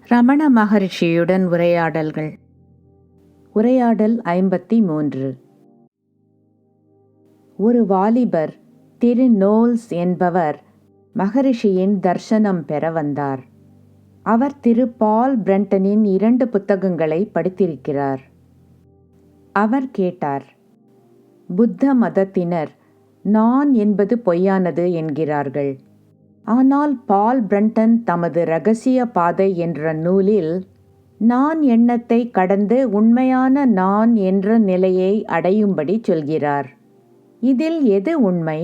ரமண மகரிஷியுடன் உரையாடல்கள். உரையாடல் 53. ஒரு வாலிபர் திரு நோல்ஸ் என்பவர் மகரிஷியின் தர்சனம் பெற வந்தார். அவர் திரு பால் பிரண்டனின் 2 புத்தகங்களை படித்திருக்கிறார். அவர் கேட்டார், புத்த மதத்தினர் நான் என்பது பொய்யானது என்கிறார்கள். ஆனால் பால் பிரண்டன் தமது இரகசிய பாதை என்ற நூலில் நான் எண்ணத்தை கடந்து உண்மையான நான் என்ற நிலையை அடையும்படி சொல்கிறார். இதில் எது உண்மை?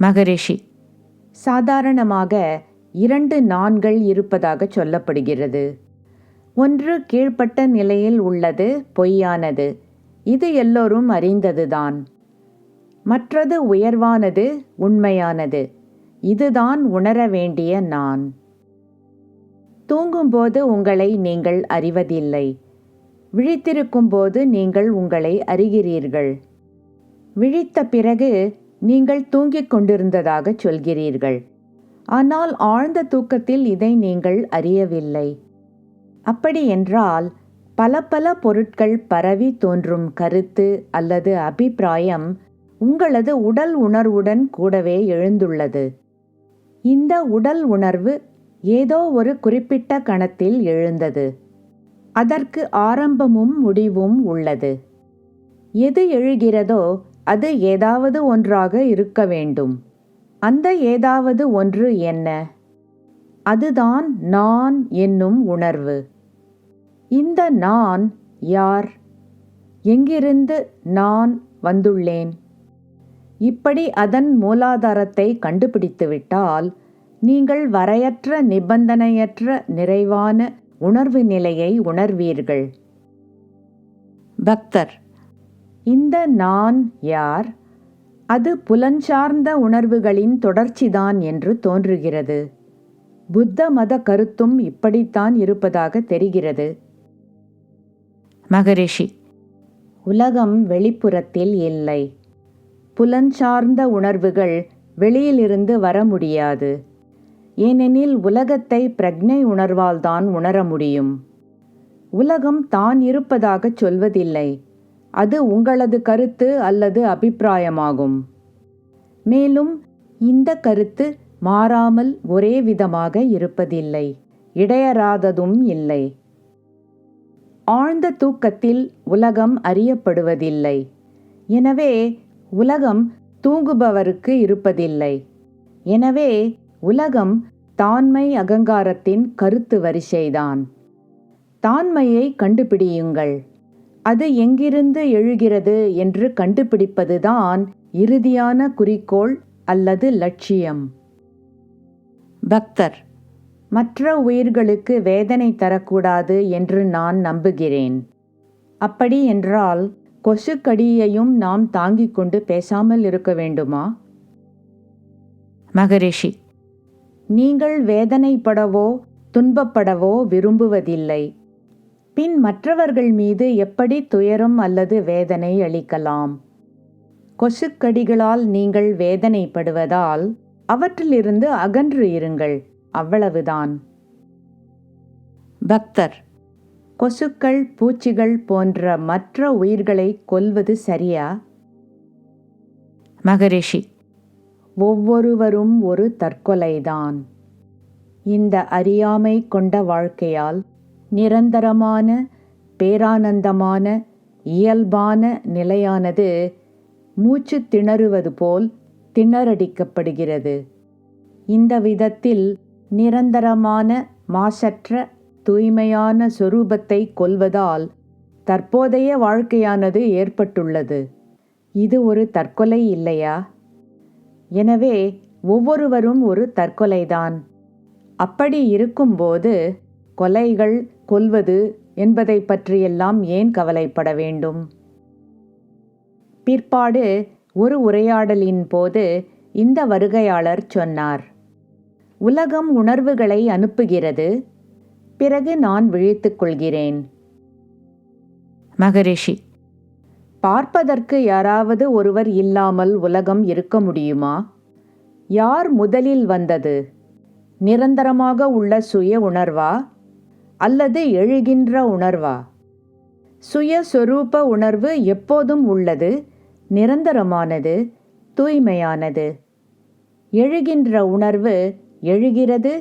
மகரிஷி: சாதாரணமாக 2 நான்கள் இருப்பதாக சொல்லப்படுகிறது. ஒன்று கீழ்ப்பட்ட நிலையில் உள்ளது, பொய்யானது, இது எல்லோரும் அறிந்ததுதான். மற்றது உயர்வானது, உண்மையானது, இதுதான் உணர வேண்டிய நான். தூங்கும்போது உங்களை நீங்கள் அறிவதில்லை. விழித்திருக்கும்போது நீங்கள் உங்களை அறிகிறீர்கள். விழித்த பிறகு நீங்கள் தூங்கிக் கொண்டிருந்ததாக சொல்கிறீர்கள். ஆனால் ஆழ்ந்த தூக்கத்தில் இதை நீங்கள் அறியவில்லை. அப்படி என்றால் பல பல பொருட்கள் பரவி தோன்றும் கருத்து அல்லது அபிப்பிராயம் உங்களது உடல் உணர்வுடன் கூடவே எழுந்துள்ளது. இந்த உடல் உணர்வு ஏதோ ஒரு குறிப்பிட்ட கணத்தில் எழுந்தது. அதற்கு ஆரம்பமும் முடிவும் உள்ளது. எது எழுகிறதோ அது ஏதாவது ஒன்றாக இருக்க வேண்டும். அந்த ஏதாவது ஒன்று என்ன? அதுதான் நான் என்னும் உணர்வு. இந்த நான் யார்? எங்கிருந்து நான் வந்துள்ளேன்? இப்படி அதன் மூலாதாரத்தை கண்டுபிடித்துவிட்டால் நீங்கள் வரையற்ற நிபந்தனையற்ற நிறைவான உணர்வு நிலையை உணர்வீர்கள். பக்தர்: இந்த நான் யார்? அது புலன்சார்ந்த உணர்வுகளின் தொடர்ச்சிதான் என்று தோன்றுகிறது. புத்த மத கருத்தும் இப்படித்தான் இருப்பதாக தெரிகிறது. மகரிஷி: உலகம் வெளிப்புறத்தில் இல்லை. புலன்சார்ந்த உணர்வுகள் வெளியிலிருந்து வர முடியாது. ஏனெனில் உலகத்தை பிரக்ஞை உணர்வால்தான் உணர முடியும். உலகம் தான் இருப்பதாகச் சொல்வதில்லை. அது உங்களது கருத்து அல்லது அபிப்பிராயமாகும். மேலும் இந்த கருத்து மாறாமல் ஒரே விதமாக இருப்பதில்லை, இடையறாததும் இல்லை. ஆழ்ந்த தூக்கத்தில் உலகம் அறியப்படுவதில்லை. எனவே உலகம் தூங்குபவருக்கு இருப்பதில்லை. எனவே உலகம் தான்மை அகங்காரத்தின் கருத்து வரிசைதான். தான்மையை கண்டுபிடியுங்கள். அது எங்கிருந்து எழுகிறது என்று கண்டுபிடிப்பதுதான் இறுதியான குறிக்கோள் அல்லது லட்சியம். பக்தர்: மற்ற உயிர்களுக்கு வேதனை தரக்கூடாது என்று நான் நம்புகிறேன். அப்படி என்றால் கொசுக்கடியையும் நாம் தாங்கிக் கொண்டு பேசாமல் இருக்க வேண்டுமா? மகரிஷி: நீங்கள் வேதனைப்படவோ துன்பப்படவோ விரும்புவதில்லை. பின் மற்றவர்கள் மீது எப்படி துயரம் அல்லது வேதனை அளிக்கலாம்? கொசுக்கடிகளால் நீங்கள் வேதனைப்படுவதால் அவற்றிலிருந்து அகன்று இருங்கள், அவ்வளவுதான். பக்தர்: கொசுக்கள், பூச்சிகள் போன்ற மற்ற உயிர்களை கொல்வது சரியா? மகரிஷி: ஒவ்வொருவரும் ஒரு தற்கொலைதான். இந்த அறியாமை கொண்ட வாழ்க்கையால் நிரந்தரமான பேரானந்தமான இயல்பான நிலையானது மூச்சு திணறுவது போல் திணறடிக்கப்படுகிறது. இந்த விதத்தில் நிரந்தரமான மாசற்ற தூய்மையான சொரூபத்தை கொல்வதால் தற்போதைய வாழ்க்கையானது ஏற்பட்டுள்ளது. இது ஒரு தற்கொலை இல்லையா? எனவே ஒவ்வொருவரும் ஒரு தற்கொலைதான். அப்படி இருக்கும்போது கொலைகள், கொல்வது என்பதை பற்றியெல்லாம் ஏன் கவலைப்பட வேண்டும்? பிற்பாடு ஒரு உரையாடலின் போது இந்த வருகையாளர் சொன்னார், உலகம் உணர்வுகளை அனுப்புகிறது, பிறகு நான் விழித்துக் கொள்கிறேன். மகரிஷி: பார்ப்பதற்கு யாராவது ஒருவர் இல்லாமல் உலகம் இருக்க முடியுமா? யார் முதலில் வந்தது? நிரந்தரமாக உள்ள சுய உணர்வா அல்லது எழுகின்ற உணர்வா? சுயஸ்வரூப உணர்வு எப்போதும் உள்ளது, நிரந்தரமானது, தூய்மையானது. எழுகின்ற உணர்வு எழுகிறது,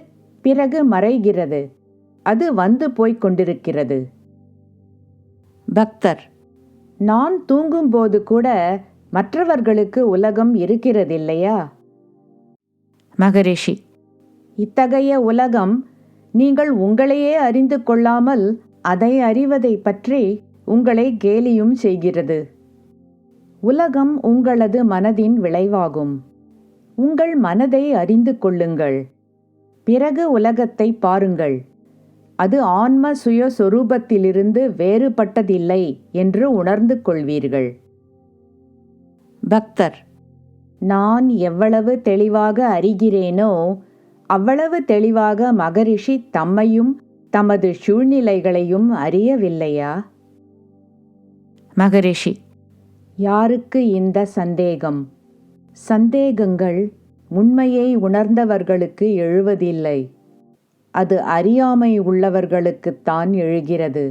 பிறகு மறைகிறது. அது வந்து போய்க் கொண்டிருக்கிறது. பக்தர்: நான் தூங்கும்போது கூட மற்றவர்களுக்கு உலகம் இருக்கிறதில்லையா? மகரிஷி: இத்தகைய உலகம் நீங்கள் உங்களையே அறிந்து கொள்ளாமல் அதை அறிவதை பற்றி உங்களை கேலியும் செய்கிறது. உலகம் உங்களது மனதின் விளைவாகும். உங்கள் மனதை அறிந்து கொள்ளுங்கள். பிறகு உலகத்தை பாருங்கள். அது ஆன்ம சுயஸ்வரூபத்திலிருந்து வேறுபட்டதில்லை என்று உணர்ந்து கொள்வீர்கள். பக்தர்: நான் எவ்வளவு தெளிவாக அறிகிறேனோ அவ்வளவு தெளிவாக மகரிஷி தம்மையும் தமது சூழ்நிலைகளையும் அறியவில்லையா? மகரிஷி: யாருக்கு இந்த சந்தேகம்? சந்தேகங்கள் உண்மையை உணர்ந்தவர்களுக்கு எழுவதில்லை. அது அறியாமை உள்ளவர்களுக்குத்தான் எழுகிறது.